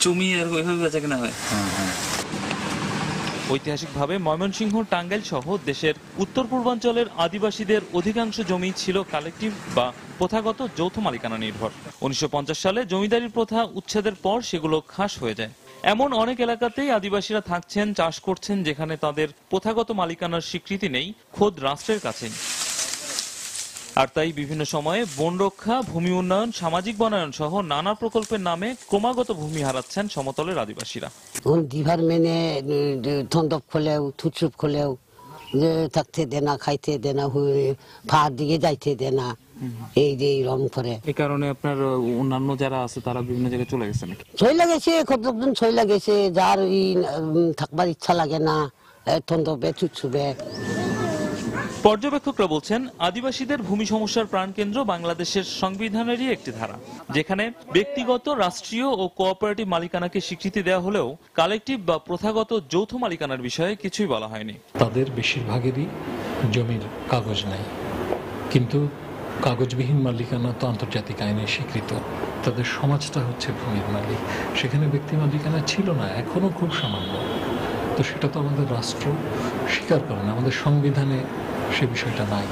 জমি আর ওইভাবে বেচা কেনা হয়। ঐতিহাসিকভাবে ময়মনসিংহ, টাঙ্গাইল সহ দেশের উত্তর পূর্বাঞ্চলের আদিবাসীদের অধিকাংশ জমি ছিল কালেকটিভ বা প্রথাগত যৌথ মালিকানা নির্ভর। 1950 সালে জমিদারির প্রথা উচ্ছেদের পর সেগুলো খাস হয়ে যায়। এমন অনেক এলাকাতেই আদিবাসীরা থাকছেন, চাষ করছেন, যেখানে তাদের প্রথাগত মালিকানার স্বীকৃতি নেই খোদ রাষ্ট্রের কাছেই। আর তাই বিভিন্ন সময়ে বন রক্ষা, ভূমি উন্নয়ন, সামাজিক বনায়ন সহ নানা প্রকল্পের নামে ক্রমাগত ভূমি হারাচ্ছেন সমতলের আদিবাসীরা। দিভার মেনে থন্দপ খোলেও থুচুপ খোলেও থাকতে দেনা, খাইতে দেনা, ফাঁড় দিকে যাইতে দেনা, এই যে রং করে। এই কারণে আপনার অন্যান্য যারা আছে তারা বিভিন্ন জায়গায় চলে গেছে নাকি? ছয় লাগেছে, কতজন ছয় লাগেছে, যার থাকবার ইচ্ছা লাগে না থন্দপে থুচুবে। পর্যবেক্ষকরা বলছেন, আদিবাসীদের ভূমি সমস্যার প্রাণকেন্দ্র বাংলাদেশের সংবিধানেরই একটি ধারা, যেখানে ব্যক্তিগত, রাষ্ট্রীয় ও কোঅপারেটিভ মালিকানাকে স্বীকৃতি দেওয়া হলেও কালেকটিভ বা প্রথাগত যৌথ মালিকানার বিষয়ে কিছুই বলা হয়নি। তাদের বেশিরভাগেরই জমির কাগজ নাই, কিন্তু কাগজবিহীন মালিকানা তো আন্তর্জাতিক আইনে স্বীকৃত। তাদের সমাজটা হচ্ছে ভূমির মালিক, সেখানে ব্যক্তি মালিকানা ছিল না, এখনো খুব সামান্য। তো সেটা তো আমাদের রাষ্ট্র স্বীকার করে না, আমাদের সংবিধানে সে বিষয়টা নাই।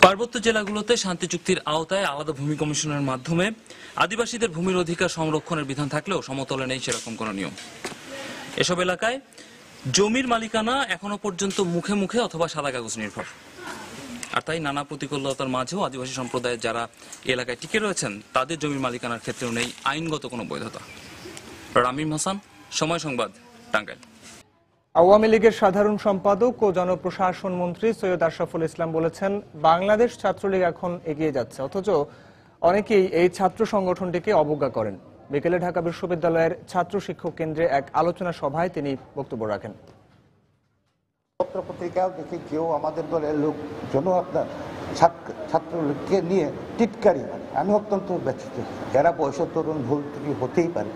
পার্বত্য জেলাগুলোতে শান্তি চুক্তির আওতায় আলাদা ভূমি কমিশনের মাধ্যমে আদিবাসীদের ভূমির অধিকার সংরক্ষণের বিধান থাকলেও সমতলে নেই সেরকম কোনো নিয়ম। এসব এলাকায় জমির মালিকানা এখনো পর্যন্ত মুখে মুখে অথবা সাদা কাগজ নির্ভর। আর তাই নানা প্রতিকূলতার মাঝেও আদিবাসী সম্প্রদায়ের যারা এলাকায় টিকে রয়েছেন তাদের জমির মালিকানার ক্ষেত্রেও নেই আইনগত কোনো বৈধতা। রামিম হাসান, সময় সংবাদ, টাঙ্গাইল। আওয়ামী লীগের সাধারণ সম্পাদক ও জনপ্রশাসন মন্ত্রী সৈয়দ আশরাফুল ইসলাম বলেছেন, বাংলাদেশ ছাত্রলীগ এখন এগিয়ে যাচ্ছে, অথচ অনেকেই এই ছাত্র সংগঠনটিকে অবজ্ঞা করেন। বিকেলে ঢাকা বিশ্ববিদ্যালয়ের ছাত্র শিক্ষক কেন্দ্রে এক আলোচনা সভায় তিনি বক্তব্য রাখেন। পত্রপত্রিকাও দেখি কেউ আমাদের দলের লোকজন আপনার ছাত্রলীগকে নিয়ে টিটকারি মানে, আমি অত্যন্ত ব্যথিত। এরা বয়সের তরুণ, ভুল ত্রুটি হতেই পারে,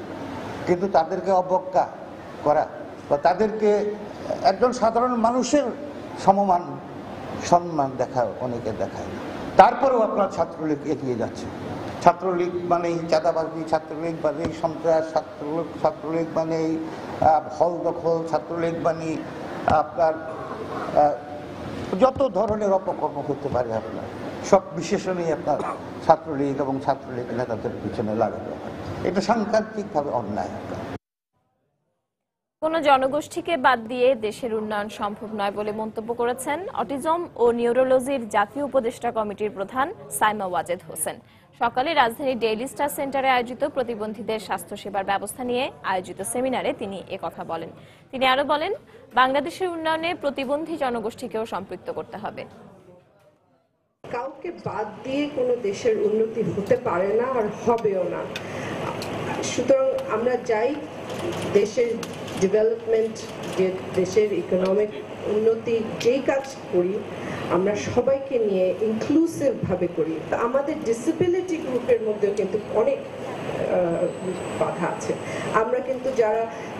কিন্তু তাদেরকে অবজ্ঞা করা বা তাদেরকে একজন সাধারণ মানুষের সমমান সম্মান দেখা অনেকে দেখায়। তারপরেও আপনার ছাত্রলীগ এগিয়ে যাচ্ছে। ছাত্রলীগ মানেই চাঁদাবাজি, ছাত্রলীগ মানেই সন্ত্রাস, ছাত্রলীগ মানেই হল দখল, ছাত্রলীগ মানে আপনার যত ধরনের অপকর্ম হতে পারে আপনার সব বিশেষণই আপনার ছাত্রলীগ এবং ছাত্রলীগ নেতাদের পিছনে লাগানো হয়। এটা সাংঘাতিকভাবে অন্যায়। কোন জনগোষ্ঠীকে বাদ দিয়ে দেশের উন্নয়ন সম্ভব নয় বলে মন্তব্য করেছেন অটিজম ও নিউরোলজির জাতীয় উপদেষ্টা কমিটির প্রধান সাইমা ওয়াজেদ হোসেন। সকালে রাজধানীর ডেইলি স্টার সেন্টারে আয়োজিত প্রতিবন্ধীদের স্বাস্থ্যসেবার ব্যবস্থা নিয়ে আয়োজিত সেমিনারে তিনি একথা বলেন। তিনি আরো বলেন, বাংলাদেশের উন্নয়নে প্রতিবন্ধী জনগোষ্ঠীকেও সম্পৃক্ত করতে হবে। কাউকে বাদ দিয়ে কোনো দেশের উন্নতি হতে পারে না আর হবেও না। সুতরাং আমরা চাই দেশের ডেভেলপমেন্ট, যে দেশের ইকোনমিক উন্নতি, যেই কাজ করি আমরা সবাইকে নিয়ে ইনক্লুসিভ ভাবে করি। আমাদের ডিসেবিলিটি গ্রুপের মধ্যেও কিন্তু অনেক বাধা আছে। আমরা কিন্তু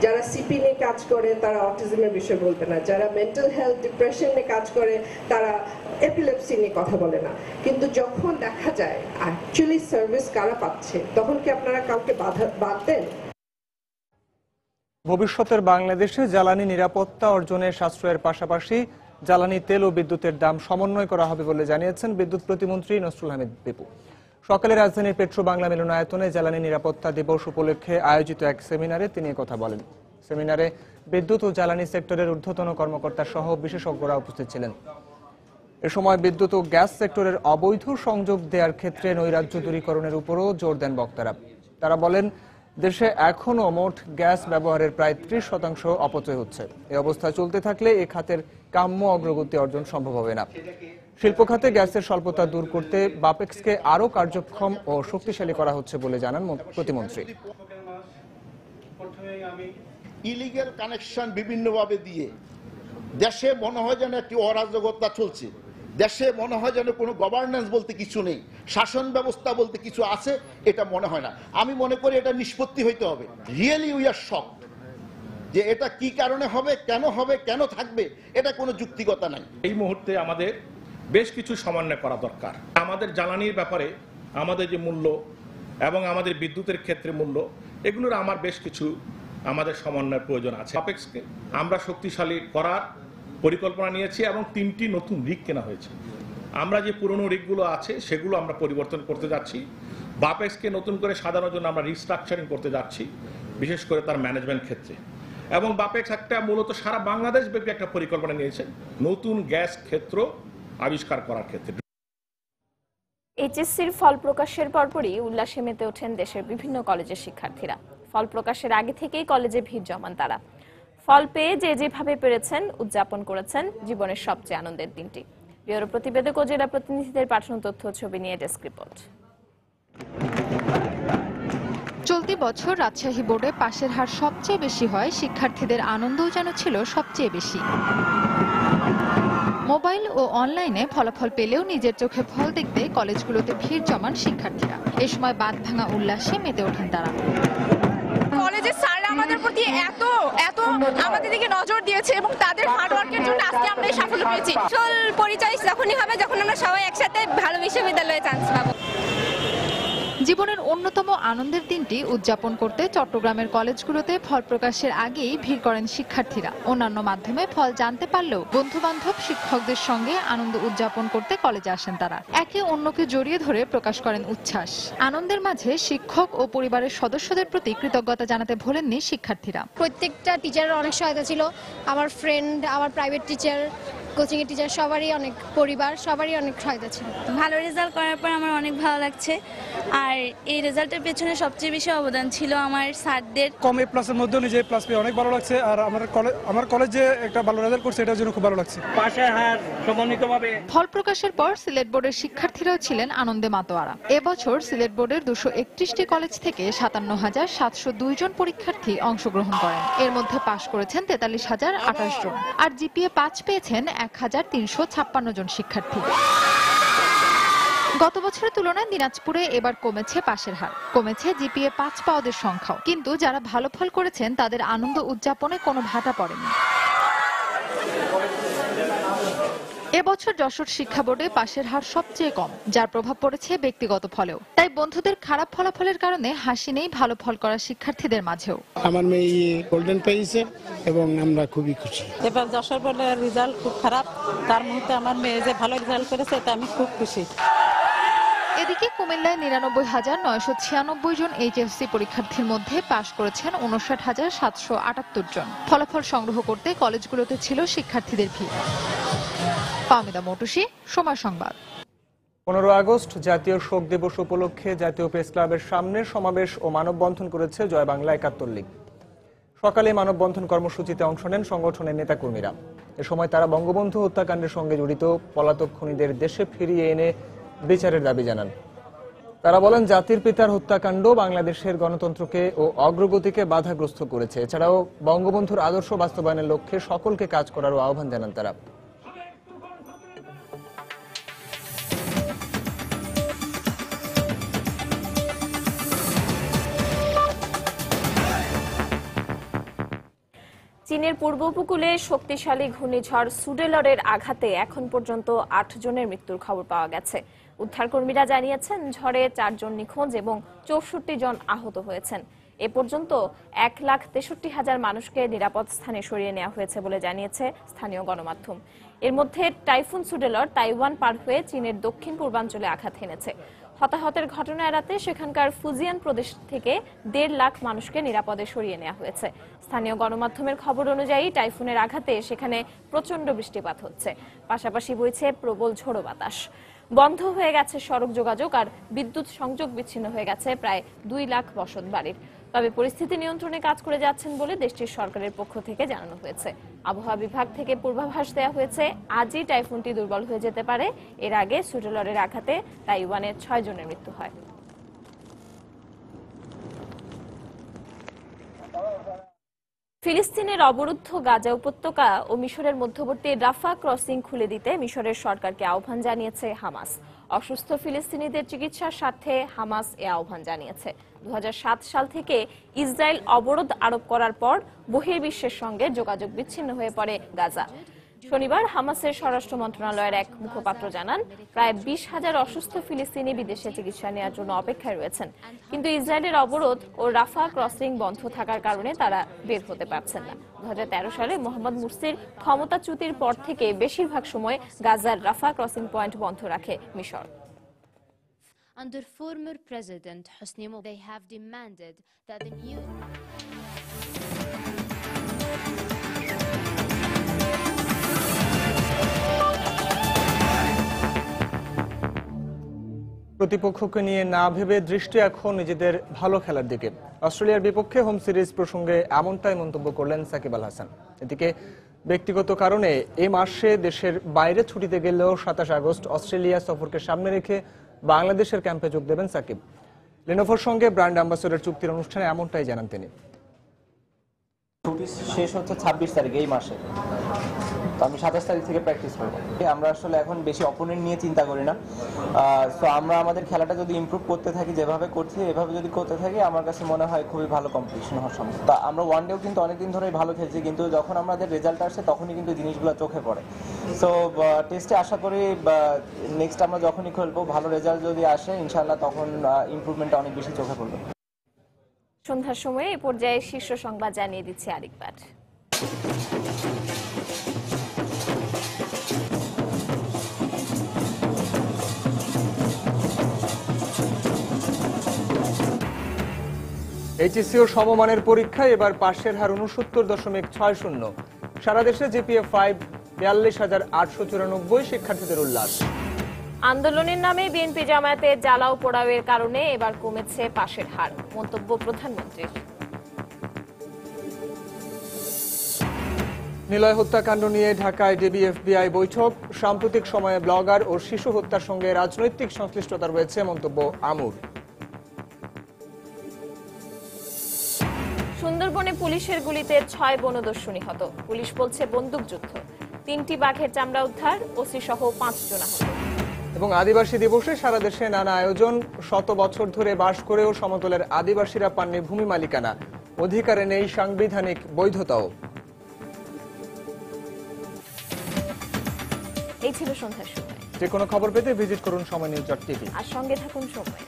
যারা সিপি নিয়ে কাজ করে তারা অটিজমের বিষয় বলবে না, যারা মেন্টাল হেলথ ডিপ্রেশন নিয়ে কাজ করে তারা এপিলেপসি নিয়ে কথা বলে না। কিন্তু যখন দেখা যায় অ্যাকচুয়ালি সার্ভিস কারা পাচ্ছে, তখন কি আপনারা কাউকে বাদ দেন? ভবিষ্যতের বাংলাদেশে জ্বালানি নিরাপত্তা অর্জনের সাশ্রয়ের পাশাপাশি জ্বালানি, তেল ও বিদ্যুতের দাম সমন্বয় করা হবে বলে জানিয়েছেন বিদ্যুৎ প্রতিমন্ত্রী নসরুল হামিদ বিপু। সকালে রাজধানীর পেট্রো বাংলা মিলনায়তনে জ্বালানি নিরাপত্তা দিবস উপলক্ষে আয়োজিত এক সেমিনারে তিনি কথা বলেন। সেমিনারে বিদ্যুৎ ও জ্বালানি সেক্টরের ঊর্ধ্বতন কর্মকর্তা সহ বিশেষজ্ঞরা উপস্থিত ছিলেন। এ সময় বিদ্যুৎ ও গ্যাস সেক্টরের অবৈধ সংযোগ দেওয়ার ক্ষেত্রে নৈরাজ্য দূরীকরণের উপরও জোর দেন বক্তারা। তারা বলেন, দেশে এখনো মোট গ্যাস ব্যবহারের প্রায় 30% অপচয় হচ্ছে। এই অবস্থা চলতে থাকলে এ খাতের কাম্য অগ্রগতি অর্জন সম্ভব হবে না। শিল্প খাতে গ্যাসের স্বল্পতা দূর করতে বাপেক্সকে আরো কার্যক্ষম ও শক্তিশালী করা হচ্ছে বলে জানান প্রতিমন্ত্রী। ইলিগ্যাল কানেকশন বিভিন্নভাবে দিয়ে দেশে মনে হয় যেন একটি অরাজকতা চলছে, দেশে মনে হয় যেন কোনো গভর্নেন্স বলতে কিছু নেই, শাসন ব্যবস্থা বলতে কিছু আছে, এটা মনে হয় না। আমি মনে করি এটা নিষ্পত্তি হইতে হবে। রিয়েলি উই আর শকড যে এটা কি কারণে হবে, কেন থাকবে, এটা কোনো যুক্তিগতা নাই। এই মুহূর্তে আমাদের বেশ কিছু সমন্বয় করা দরকার। আমাদের জ্বালানির ব্যাপারে আমাদের যে মূল্য এবং আমাদের বিদ্যুতের ক্ষেত্রে মূল্য, এগুলোর আমার বেশ কিছু আমাদের সমন্বয়ের প্রয়োজন আছে। বাপেক্সকে আমরা শক্তিশালী করার পরিকল্পনা নিয়েছি এবং 3টি নতুন রিগ কেনা হয়েছে। আমরা যে পুরনো রিগগুলো আছে সেগুলো আমরা পরিবর্তন করতে যাচ্ছি। বাপেক্সকে নতুন করে সাজানোর জন্য আমরা রিস্ট্রাকচারিং করতে যাচ্ছি, বিশেষ করে তার ম্যানেজমেন্ট ক্ষেত্রে। এবং বাপেক্স একটা মূলত সারা বাংলাদেশ ব্যাপী একটা পরিকল্পনা নিয়েছে নতুন গ্যাস ক্ষেত্র আবিষ্কার করার ক্ষেত্রে। এইচএসসির ফল প্রকাশের পরপরই উল্লাসে মেতে ওঠেন দেশের বিভিন্ন কলেজের শিক্ষার্থীরা। ফল প্রকাশের আগে থেকেই কলেজে ভিড় জমান তারা। ফল পেয়ে যে যেভাবে পেরেছেন উদযাপন করেছেন জীবনের সবচেয়ে আনন্দের দিনটি। ব্যুরো প্রতিবেদক ও জেলা প্রতিনিধিদের পাঠানো তথ্য ছবি নিয়ে ডেস্ক রিপোর্ট। চলতি বছর রাজশাহী বোর্ডে পাশের হার সবচেয়ে বেশি হয়, শিক্ষার্থীদের আনন্দও যেন ছিল সবচেয়ে বেশি। মোবাইল ও অনলাইনে ফলাফল পেলেও নিজের চোখে ফল দেখতে কলেজগুলোতে ভিড় জমান শিক্ষার্থীরা। এ সময় বাঁধ ভাঙা উল্লাসে মেতে ওঠেন তারা। কলেজের স্যাররা আমাদের প্রতি এত আমাদের দিকে নজর দিয়েছে এবং তাদের হার্ডওয়ার্কের জন্য আজকে আমরা এই সাফল্য পেয়েছি। আসল পরিচয় তখনই হবে যখন আমরা সবাই একসাথে ভালো বিশ্ববিদ্যালয়ে চান্স পাবো। জীবনের অন্যতম আনন্দের দিনটি উদযাপন করতে চট্টগ্রামের কলেজগুলোতে ফল প্রকাশের আগেই ভিড় করেন শিক্ষার্থীরা। অন্যান্য মাধ্যমে ফল জানতে পারলেও বন্ধু-বান্ধব শিক্ষকদের সঙ্গে আনন্দ উদযাপন করতে কলেজে আসেন তারা। একে অন্যকে জড়িয়ে ধরে প্রকাশ করেন উচ্ছ্বাস। আনন্দের মাঝে শিক্ষক ও পরিবারের সদস্যদের প্রতি কৃতজ্ঞতা জানাতে ভোলেননি শিক্ষার্থীরা। প্রত্যেকটা টিচারের অনেক সহায়তা ছিল, আমার ফ্রেন্ড, আমার প্রাইভেট টিচার, কোচিং এর টিচার, সবারই অনেক, পরিবার সবারই অনেক সহায়তা ছিল। ভালো রেজাল্ট করার পর আমার অনেক ভালো লাগছে। আর এই রেজাল্টের পেছনে সবচেয়ে বেশি অবদান ছিল আমার স্যারদের। কম এ প্লাসের মধ্যে নিজে প্লাস পেয়ে অনেক ভালো লাগছে। আর আমার কলেজে একটা ভালো রেজাল্ট করছে, এটার জন্য খুব ভালো লাগছে। পাশের হার সমন্বিতভাবে ফল প্রকাশের পর সিলেট বোর্ডের শিক্ষার্থীরাও ছিলেন আনন্দে মাতোয়ারা। এবছর সিলেট বোর্ডের 231টি কলেজ থেকে 57,702 জন পরীক্ষার্থী অংশগ্রহণ করেন। এর মধ্যে পাশ করেছেন 43,028 জন, আর জিপিএ 5 পেয়েছেন 1,356 জন শিক্ষার্থী। গত বছরের তুলনায় দিনাজপুরে এবার কমেছে পাশের হার, কমেছে জিপিএ 5 পাওয়াদের সংখ্যাও। কিন্তু যারা ভালো ফল করেছেন তাদের আনন্দ উদযাপনে কোনো ভাটা পড়েনি। এবছর যশোর শিক্ষা বোর্ডে পাশের হার সবচেয়ে কম, যার প্রভাব পড়েছে ব্যক্তিগত ফলেও। তাই বন্ধুদের খারাপ ফলাফলের কারণে হাসি নেই ভালো ফল করা শিক্ষার্থীদের মাঝেও। আমার মেয়ে গোল্ডেন পেয়েছে এবং আমরা খুবই খুশি। এবার যশোর বোর্ডের রেজাল্ট খুব খারাপ, তার মুহূর্তে আমার মেয়ে যে ভালো রেজাল্ট করেছে এটা আমি খুব খুশি। এদিকে কুমিল্লায় 99,996 জন এইচএসসি পরীক্ষার্থীর মধ্যে পাশ করেছেন 59,778 জন। ফলাফল সংগ্রহ করতে কলেজগুলোতে ছিল শিক্ষার্থীদের ভিড়। পামিদা মোটুসি, সময় সংবাদ। 15 আগস্ট জাতীয় শোক দিবস উপলক্ষে জাতীয় প্রেস ক্লাবের সামনে সমাবেশ ও মানববন্ধন করেছে জয় বাংলা 71 লীগ। সকালে মানববন্ধন কর্মসূচিতে অংশ নেন সংগঠনের নেতাকর্মীরা। এ সময় তারা বঙ্গবন্ধু হত্যাকাণ্ডের সঙ্গে জড়িত পলাতক খুনিদের দেশে ফিরিয়ে এনে বিচারের দাবি জানান। তারা বলেন, জাতির পিতার হত্যাকাণ্ড বাংলাদেশের গণতন্ত্রকে ও অগ্রগতিকে বাধাগ্রস্ত করেছে। এছাড়াও বঙ্গবন্ধুর আদর্শ বাস্তবায়নের লক্ষ্যে সকলকে কাজ করারও আহ্বান জানান তারা। চীনের পূর্ব উপকূলে শক্তিশালী ঘূর্ণিঝড় সুডেলরের আঘাতে এখন পর্যন্ত 8 জনের মৃত্যুর খবর পাওয়া গেছে। উদ্ধারকর্মীরা জানিয়েছেন, ঝড়ে 4 জন নিখোঁজ এবং 64 জন আহত হয়েছেন। এ পর্যন্ত 1,63,000 মানুষকে নিরাপদ স্থানে সরিয়ে নেওয়া হয়েছে বলে জানিয়েছে স্থানীয় গণমাধ্যম। এর মধ্যে টাইফুন সুডেলর তাইওয়ান পার হয়ে চীনের দক্ষিণ পূর্বাঞ্চলে আঘাত হেনেছে। হতাহতের ঘটনা এড়াতে সেখানকার ফুজিয়ান প্রদেশ থেকে 1.5 লাখ মানুষকে নিরাপদে সরিয়ে নেওয়া হয়েছে। স্থানীয় গণমাধ্যমের খবর অনুযায়ী টাইফুনের আঘাতে সেখানে প্রচন্ড বৃষ্টিপাত হচ্ছে, পাশাপাশি বইছে প্রবল ঝোড়ো বাতাস। বন্ধ হয়ে গেছে সড়ক যোগাযোগ আর বিদ্যুৎ সংযোগ বিচ্ছিন্ন হয়ে গেছে প্রায় 2 লাখ বসত বাড়ির। তবে পরিস্থিতি নিয়ন্ত্রণে কাজ করে যাচ্ছেন বলে দেশটির সরকারের পক্ষ থেকে জানানো হয়েছে। আবহাওয়া বিভাগ থেকে পূর্বাভাস দেওয়া হয়েছে, আজই টাইফুনটি দুর্বল হয়ে যেতে পারে। এর আগে সুডেলরের আঘাতে তাইওয়ানের 6 জনের মৃত্যু হয়। ফিলিস্তিনের অবরুদ্ধ গাজা উপত্যকা ও মিশরের মধ্যবর্তী রাফা ক্রসিং খুলে দিতে মিশরের সরকারকে আহ্বান জানিয়েছে হামাস। অসুস্থ ফিলিস্তিনিদের চিকিৎসার স্বার্থে হামাস এ আহ্বান জানিয়েছে। 2007 সাল থেকে ইসরায়েল অবরোধ আরোপ করার পর বহির্বিশ্বের সঙ্গে যোগাযোগ বিচ্ছিন্ন হয়ে পড়ে গাজা। শনিবার হামাসের স্বরাষ্ট্র মন্ত্রণালয়ের এক মুখপাত্র জানান, প্রায় 20,000 অসুস্থ ফিলিস্তিনি বিদেশে চিকিৎসা নেওয়ার জন্য অপেক্ষায় রয়েছেন, কিন্তু ইসরায়েলের অবরোধ ও রাফা ক্রসিং বন্ধ থাকার কারণে তারা বের হতে পারছেন না। 2013 সালে মোহাম্মদ মুরসির ক্ষমতাচ্যুতির পর থেকে বেশিরভাগ সময় গাজার রাফা ক্রসিং পয়েন্ট বন্ধ রাখে মিশর। Under former President Hosni Mubarak, they have demanded that the new প্রতিপক্ষকে নিয়ে না ভেবে দৃষ্টি এখন নিজেদের ভালো খেলার দিকে। অস্ট্রেলিয়ার বিপক্ষে হোম সিরিজ প্রসঙ্গে এমনটাই মন্তব্য করলেন সাকিব আল হাসান। এদিকে ব্যক্তিগত কারণে এই মাসে দেশের বাইরে ছুটিতে গেলেও 27 আগস্ট অস্ট্রেলিয়া সফরকে সামনে রেখে বাংলাদেশের ক্যাম্পে যোগ দেবেন সাকিব। লেনোভোর সঙ্গে ব্র্যান্ড অ্যাম্বাসেডর চুক্তির অনুষ্ঠানে এমনটাই জানান তিনি। ছুটি শেষ হচ্ছে 26 তারিখে এই মাসে, তো আমি 27 তারিখ থেকে প্র্যাকটিস করব। আমরা আসলে এখন বেশি অপোনেন্ট নিয়ে চিন্তা করি না, সো আমরা আমাদের খেলাটা যদি ইমপ্রুভ করতে থাকি, যেভাবে করছি এভাবে যদি করতে থাকি, আমার কাছে মনে হয় খুবই ভালো কম্পিটিশন হওয়ার সম্ভব। তা আমরা ওয়ান ডেও কিন্তু অনেকদিন ধরেই ভালো খেলছি, কিন্তু যখন আমাদের রেজাল্ট আসে তখনই কিন্তু জিনিসগুলো চোখে পড়ে। সো টেস্টে আশা করি নেক্সট আমরা যখনই খেলবো, ভালো রেজাল্ট যদি আসে ইনশাআল্লাহ তখন ইমপ্রুভমেন্টটা অনেক বেশি চোখে পড়বে। সন্ধ্যার সময়ে এই পর্যায়ে শীর্ষ সংবাদ জানিয়ে দিচ্ছে আরেকবার। এইচএসসি ও সমমানের পরীক্ষায় এবার পাশের হার 69.60। সারা দেশে জিপিএ 5 42,894, শিক্ষার্থীদের উল্লাস। আন্দোলনের নামে বিএনপি জামায়াতে জ্বালাও পোড়াওয়ের কারণে এবার কমেছে পাশের হার, মন্তব্য প্রধানমন্ত্রীর। নিলয় হত্যাকাণ্ড নিয়ে ঢাকায় ডিবি-এফবিআই বৈঠক। সাম্প্রতিক সময়ে ব্লগার ও শিশু হত্যার সঙ্গে রাজনৈতিক সংশ্লিষ্টতা রয়েছে, মন্তব্য আমুর। সুন্দরবনে পুলিশের গুলিতে 6 বনদস্যু নিহত, পুলিশ বলছে বন্দুকযুদ্ধ। 3টি বাঘের চামড়া উদ্ধার, ওসি সহ 5 জন আহত। এবং আদিবাসী দিবসে সারা দেশে নানা আয়োজন। 100 বছর ধরে বাস করেও সমতলের আদিবাসীরা পাননি ভূমি মালিকানা, অধিকারে নেই সাংবিধানিক বৈধতাও। এই ছিল সন্ধ্যার সময়। যে কোনো খবর পেতে ভিজিট করুন সময় নিউজ.টিভি আর সঙ্গে থাকুন সময়।